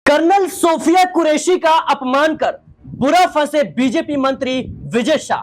Colonel Sophia Qureshi का अपमान कर बुरा फंसे बीजेपी मंत्री विजय शाह।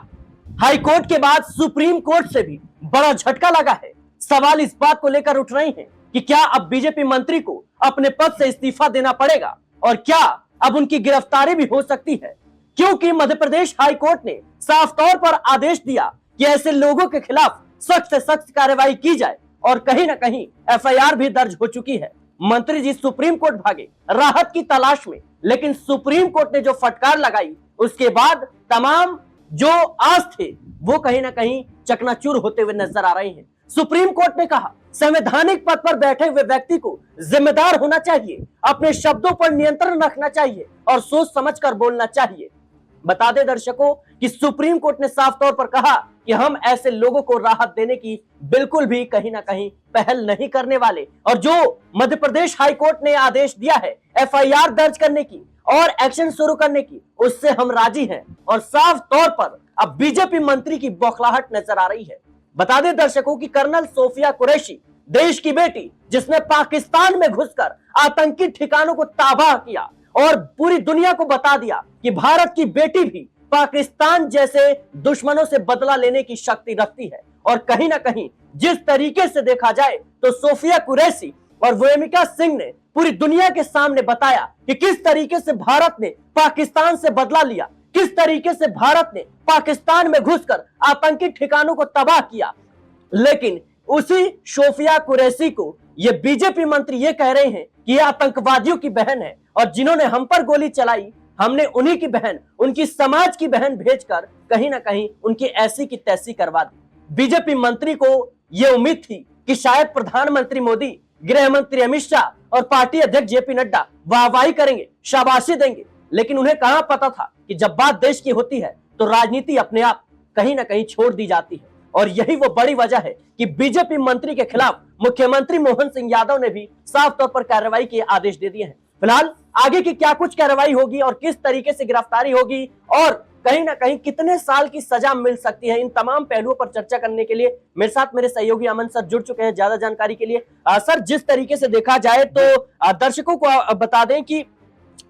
हाईकोर्ट के बाद सुप्रीम कोर्ट से भी बड़ा झटका लगा है। सवाल इस बात को लेकर उठ रहे हैं कि क्या अब बीजेपी मंत्री को अपने पद से इस्तीफा देना पड़ेगा और क्या अब उनकी गिरफ्तारी भी हो सकती है, क्योंकि मध्य प्रदेश हाईकोर्ट ने साफ तौर पर आदेश दिया कि ऐसे लोगों के खिलाफ सख्त से सख्त कार्रवाई की जाए और कहीं ना कहीं एफआईआर भी दर्ज हो चुकी है। मंत्री जी सुप्रीम कोर्ट भागे राहत की तलाश में, लेकिन सुप्रीम कोर्ट ने जो फटकार लगाई उसके बाद तमाम जो आस थे वो कहीं ना कहीं चकनाचूर होते हुए नजर आ रहे हैं। सुप्रीम कोर्ट ने कहा संवैधानिक पद पर बैठे हुए व्यक्ति को जिम्मेदार होना चाहिए, अपने शब्दों पर नियंत्रण रखना चाहिए और सोच समझकर बोलना चाहिए। बता दें दर्शकों कि सुप्रीम कोर्ट ने साफ तौर पर कहा कि हम ऐसे लोगों को राहत देने की बिल्कुल भी कहीं ना कहीं पहल नहीं करने वाले, और जो मध्य प्रदेश हाईकोर्ट ने आदेश दिया है एफआईआर दर्ज करने की और एक्शन शुरू करने की, उससे हम राजी हैं। और साफ तौर पर अब बीजेपी मंत्री की बौखलाहट नजर आ रही है। बता दें दर्शकों कि कर्नल सोफिया कुरैशी देश की बेटी, जिसने पाकिस्तान में घुसकर आतंकी ठिकानों को तबाह किया और पूरी दुनिया को बता दिया कि भारत की बेटी भी पाकिस्तान जैसे दुश्मनों से बदला लेने की शक्ति रखती है। और कहीं ना कहीं जिस तरीके से देखा जाए तो सोफिया कुरैशी और वेमिका सिंह ने पूरी दुनिया के सामने बताया कि किस तरीके से भारत ने पाकिस्तान से बदला लिया, किस तरीके से भारत ने पाकिस्तान में घुसकर आतंकी ठिकानों को तबाह किया। लेकिन उसी सोफिया कुरैशी को ये बीजेपी मंत्री ये कह रहे हैं कि ये आतंकवादियों की बहन है और जिन्होंने हम पर गोली चलाई हमने उन्हीं की बहन, उनकी समाज की बहन भेजकर कहीं ना कहीं उनकी ऐसी की तैसी करवा दी। बीजेपी मंत्री को यह उम्मीद थी कि शायद प्रधानमंत्री मोदी, गृह मंत्री अमित शाह और पार्टी अध्यक्ष जेपी नड्डा वाहवाही करेंगे, शाबाशी देंगे, लेकिन उन्हें कहां पता था कि जब बात देश की होती है तो राजनीति अपने आप कहीं ना कहीं छोड़ दी जाती है। और यही वो बड़ी वजह है कि बीजेपी मंत्री के खिलाफ मुख्यमंत्री मोहन सिंह यादव ने भी साफ तौर पर कार्रवाई के आदेश दे दिए हैं। फिलहाल आगे की क्या कुछ कार्रवाई होगी और किस तरीके से गिरफ्तारी होगी और कहीं ना कहीं कितने साल की सजा मिल सकती है, इन तमाम पहलुओं पर चर्चा करने के लिए मेरे साथ मेरे सहयोगी अमन सर जुड़ चुके हैं ज्यादा जानकारी के लिए। सर, जिस तरीके से देखा जाए तो दर्शकों को बता दें कि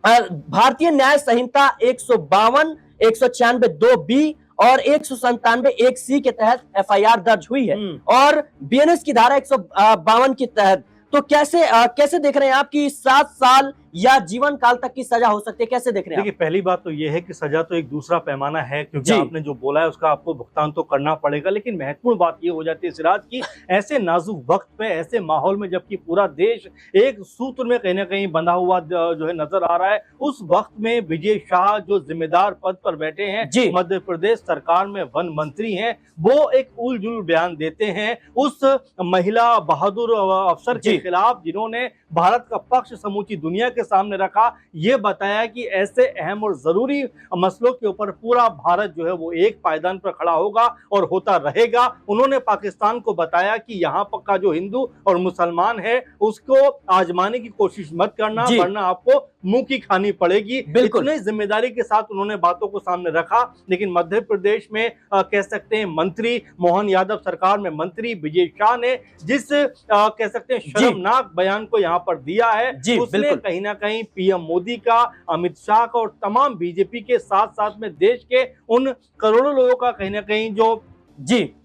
भारतीय न्याय संहिता 152, 196 2B और 197 1C के तहत एफआईआर दर्ज हुई है और बीएनएस की धारा 152 के तहत। तो कैसे देख रहे हैं आप कि 7 साल या जीवन काल तक की सजा हो सकती है, कैसे देख रहे हैं? देखिए, पहली बात तो यह है कि सजा तो एक दूसरा पैमाना है, क्योंकि आपने जो बोला है उसका आपको भुगतान तो करना पड़ेगा। लेकिन महत्वपूर्ण बात यह हो जाती है सिराज की ऐसे नाजुक वक्त पे, ऐसे माहौल में जबकि पूरा देश एक सूत्र में कहीं ना कहीं बंधा हुआ जो है नजर आ रहा है, उस वक्त में विजय शाह जो जिम्मेदार पद पर बैठे हैं, मध्य प्रदेश सरकार में वन मंत्री हैं, वो एक उलझुल बयान देते हैं उस महिला बहादुर अफसर के खिलाफ जिन्होंने भारत का पक्ष समूची दुनिया के सामने रखा। ये बताया कि ऐसे अहम और जरूरी मसलों के ऊपर पूरा भारत जो है वो एक पायदान पर खड़ा होगा और होता रहेगा। उन्होंने पाकिस्तान को बताया कि यहाँ पर का जो हिंदू और मुसलमान है उसको आजमाने की कोशिश मत करना, वरना आपको मुंह की खानी पड़ेगी। इतने जिम्मेदारी के साथ उन्होंने बातों को सामने रखा। लेकिन मध्य प्रदेश में कह सकते हैं मंत्री मोहन यादव सरकार में मंत्री विजय शाह ने जिस कह सकते हैं शर्मनाक बयान को यहाँ पर दिया है, उसने कहीं ना कहीं पीएम मोदी का, अमित शाह का और तमाम बीजेपी के साथ साथ में देश के उन करोड़ों लोगों का कहीं ना कहीं जो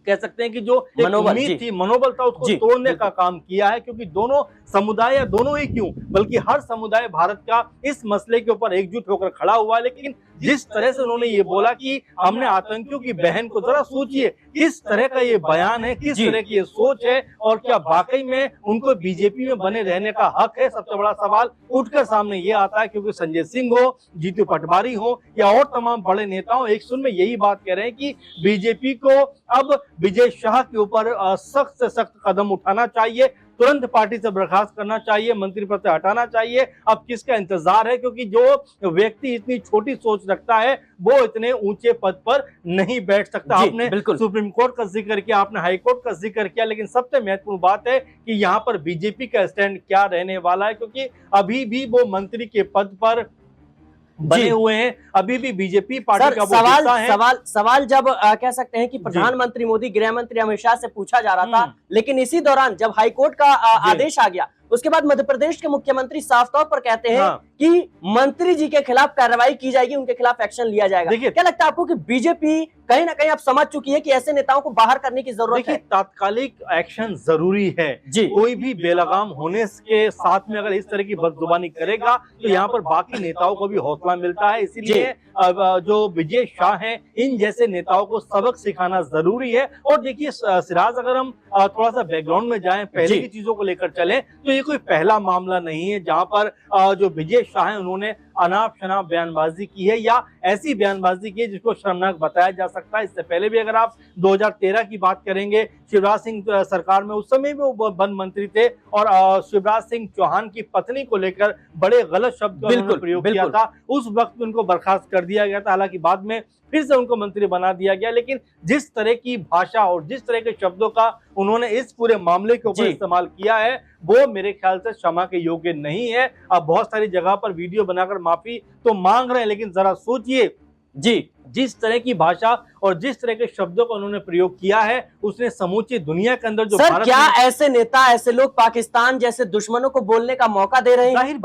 कह सकते हैं कि जो उम्मीद थी, मनोबल था, उसको तोड़ने का काम किया है। क्योंकि दोनों समुदाय, या दोनों ही क्यों बल्कि हर समुदाय भारत का इस मसले के ऊपर एकजुट होकर खड़ा हुआ है। लेकिन जिस तरह से उन्होंने ये बोला कि हमने आतंकियों की बहन को, जरा सोचिए किस तरह का ये बयान है, किस तरह की ये सोच है, और क्या वाकई में उनको बीजेपी में बने रहने का हक है? सबसे बड़ा सवाल उठकर सामने ये आता है, क्योंकि संजय सिंह हो, जीतू पटवारी हो या और तमाम बड़े नेताओं एक सुर में यही बात कह रहे हैं कि बीजेपी को अब विजय शाह के ऊपर सख्त से सख्त कदम उठाना चाहिए, तुरंत पार्टी से बर्खास्त करना चाहिए, मंत्री पद से हटाना चाहिए। अब किसका इंतजार है? क्योंकि जो व्यक्ति इतनी छोटी सोच रखता है वो इतने ऊंचे पद पर नहीं बैठ सकता। आपने सुप्रीम कोर्ट का जिक्र किया, आपने हाई कोर्ट का जिक्र किया, लेकिन सबसे महत्वपूर्ण बात है कि यहाँ पर बीजेपी का स्टैंड क्या रहने वाला है, क्योंकि अभी भी वो मंत्री के पद पर बने हुए हैं, अभी भी बीजेपी पार्टी का सवाल जब कह सकते हैं कि प्रधानमंत्री मोदी, गृह मंत्री अमित शाह से पूछा जा रहा था, लेकिन इसी दौरान जब हाईकोर्ट का आदेश आ गया उसके बाद मध्य प्रदेश के मुख्यमंत्री साफ तौर पर कहते हैं कि मंत्री जी के खिलाफ कार्रवाई की जाएगी, उनके खिलाफ एक्शन लिया जाएगा। देखिए, क्या लगता है आपको कि बीजेपी कहीं ना कहीं अब समझ चुकी है कि ऐसे नेताओं को बाहर करने की जरूरत है? तात्कालिक एक्शन जरूरी है जी। कोई भी बेलगाम होने के साथ में अगर इस तरह की बदजुबानी करेगा तो यहाँ पर बाकी नेताओं को भी हौसला मिलता है। इसीलिए जो विजय शाह हैं, इन जैसे नेताओं को सबक सिखाना जरूरी है। और देखिए सिराज, अगर हम थोड़ा सा बैकग्राउंड में जाएं, पहले की चीजों को लेकर चलें, तो ये कोई पहला मामला नहीं है जहां पर जो विजय शाह है उन्होंने अनाप शनाप बयानबाजी की है या ऐसी बयानबाजी की है जिसको शर्मनाक बताया जा सकता है। इससे पहले भी अगर आप 2013 की बात करेंगे, शिवराज सिंह सरकार में, उस समय भी वो वन मंत्री थे और शिवराज सिंह चौहान की पत्नी को लेकर बड़े गलत शब्द का उन्होंने प्रयोग किया था। उस वक्त उनको बर्खास्त कर दिया गया था, हालांकि बाद में फिर से उनको मंत्री बना दिया गया। लेकिन जिस तरह की भाषा और जिस तरह के शब्दों का उन्होंने इस पूरे मामले के ऊपर इस्तेमाल किया है, वो मेरे ख्याल से क्षमा के योग्य नहीं है। अब बहुत सारी जगह पर वीडियो बनाकर माफी तो मांग रहे हैं, लेकिन जरा सोचिए जी, जिस तरह की भाषा और जिस तरह के शब्दों का उन्होंने प्रयोग किया है, उसने समूची दुनिया के अंदर जो सर, क्या ऐसे नेता, ऐसे लोग पाकिस्तान जैसे दुश्मनों को बोलने का मौका दे रहे हैं? जाहिर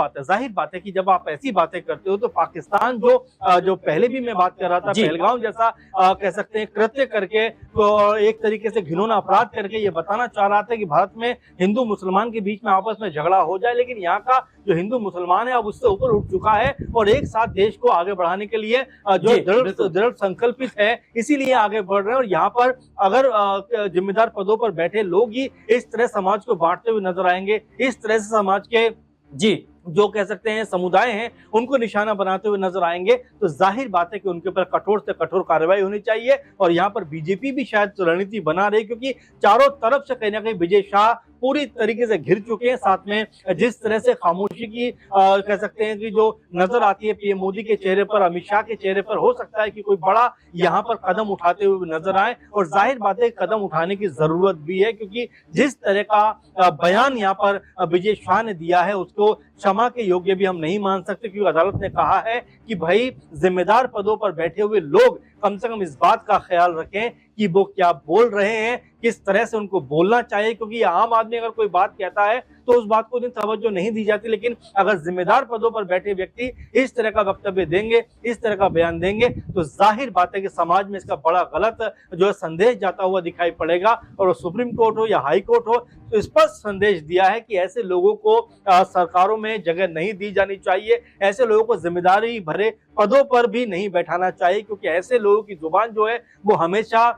बात है कि जब आप ऐसी बातें करते हो तो पाकिस्तान जो पहले भी मैं बात कर रहा था, पहलगाम जैसा कह सकते हैं कृत्य करके, तो एक तरीके से घिनौना अपराध करके ये बताना चाह रहा था कि भारत में हिंदू मुसलमान के बीच में आपस में झगड़ा हो जाए। लेकिन यहाँ का जो हिंदू मुसलमान है अब उससे ऊपर उठ चुका है और एक साथ देश को आगे बढ़ाने के लिए जो दृढ़ संकल्पित है, इसीलिए आगे बढ़ रहे हैं। और यहाँ पर अगर जिम्मेदार पदों पर बैठे लोग ही इस तरह समाज को बांटते हुए नजर आएंगे, इस तरह से समाज के जो कह सकते हैं समुदाय हैं उनको निशाना बनाते हुए नजर आएंगे, तो जाहिर बात है कि उनके ऊपर कठोर से कठोर कार्रवाई होनी चाहिए। और यहाँ पर बीजेपी भी शायद रणनीति बना रही, क्योंकि चारों तरफ से कहीं ना कहीं विजय शाह पूरी तरीके से घिर चुके हैं। साथ में जिस तरह से खामोशी की कह सकते हैं कि जो नजर आती है पीएम मोदी के चेहरे पर, अमित शाह के चेहरे पर, हो सकता है कि कोई बड़ा यहाँ पर कदम उठाते हुए नजर आए। और जाहिर बात है कदम उठाने की जरूरत भी है, क्योंकि जिस तरह का बयान यहाँ पर विजय शाह ने दिया है उसको क्षमा के योग्य भी हम नहीं मान सकते, क्योंकि अदालत ने कहा है कि भाई जिम्मेदार पदों पर बैठे हुए लोग कम से कम इस बात का ख्याल रखें कि वो क्या बोल रहे हैं, किस तरह से उनको बोलना चाहिए। क्योंकि आम आदमी अगर कोई बात कहता है तो उस बात को इतनी तवज्जो नहीं दी जाती, लेकिन अगर जिम्मेदार पदों पर बैठे व्यक्ति इस तरह का वक्तव्य देंगे, इस तरह का बयान देंगे, तो जाहिर बात है कि समाज में इसका बड़ा गलत जो है संदेश जाता हुआ दिखाई पड़ेगा। और सुप्रीम कोर्ट हो या हाई कोर्ट हो, तो स्पष्ट संदेश दिया है कि ऐसे लोगों को सरकारों में जगह नहीं दी जानी चाहिए, ऐसे लोगों को जिम्मेदारी भरे पदों पर भी नहीं बैठाना चाहिए, क्योंकि ऐसे लोगों की जुबान जो है वो हमेशा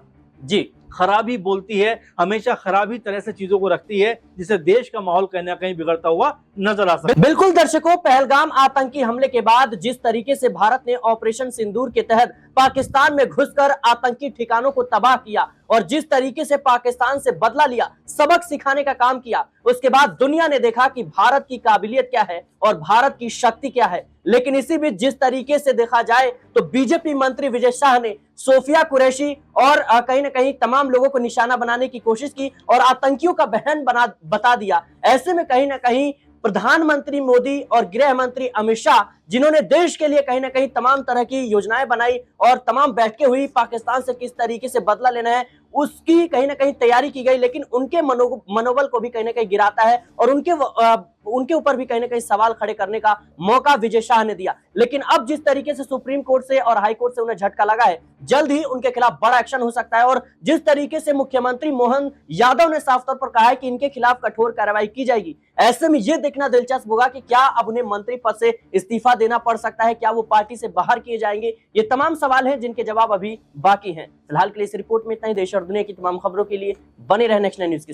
खराबी बोलती है, हमेशा खराबी तरह से चीजों को रखती है, जिससे देश का माहौल कहीं ना कहीं बिगड़ता हुआ नजर आ सकता है। बिल्कुल दर्शकों, पहलगाम आतंकी हमले के बाद जिस तरीके से भारत ने ऑपरेशन सिंदूर के तहत पाकिस्तान में घुसकर आतंकी ठिकानों को तबाह किया और जिस तरीके से पाकिस्तान से बदला लिया, सबक सिखाने का काम किया, उसके बाद दुनिया ने देखा कि भारत की काबिलियत क्या है और भारत की शक्ति क्या है। लेकिन इसी बीच जिस तरीके से देखा जाए तो बीजेपी मंत्री विजय शाह ने सोफिया कुरैशी और कहीं ना कहीं तमाम लोगों को निशाना बनाने की कोशिश की और आतंकियों का बहन बता दिया। ऐसे में कहीं ना कहीं प्रधानमंत्री मोदी और गृह मंत्री अमित शाह, जिन्होंने देश के लिए कहीं ना कहीं तमाम तरह की योजनाएं बनाई और तमाम बैठकें हुई पाकिस्तान से किस तरीके से बदला लेना है उसकी कहीं ना कहीं तैयारी की गई, लेकिन उनके मनोबल को भी कहीं ना कहीं गिराता है और उनके ऊपर भी कहीं ना कहीं सवाल खड़े करने का मौका विजय शाह ने दिया। लेकिन अब जिस तरीके से सुप्रीम कोर्ट से और हाई कोर्ट से उन्हें झटका लगा है, जल्द ही उनके खिलाफ बड़ा एक्शन हो सकता है। और जिस तरीके से मुख्यमंत्री मोहन यादव ने साफ तौर पर कहा है कि इनके खिलाफ कठोर कार्रवाई की जाएगी, ऐसे में यह देखना दिलचस्प होगा कि क्या अब उन्हें मंत्री पद से इस्तीफा देना पड़ सकता है, क्या वो पार्टी से बाहर किए जाएंगे। ये तमाम सवाल हैं जिनके जवाब अभी बाकी हैं। फिलहाल के लिए इस रिपोर्ट में इतना ही। देश और दुनिया की तमाम खबरों के लिए बने रहे नेक्स्ट 9 न्यूज के साथ।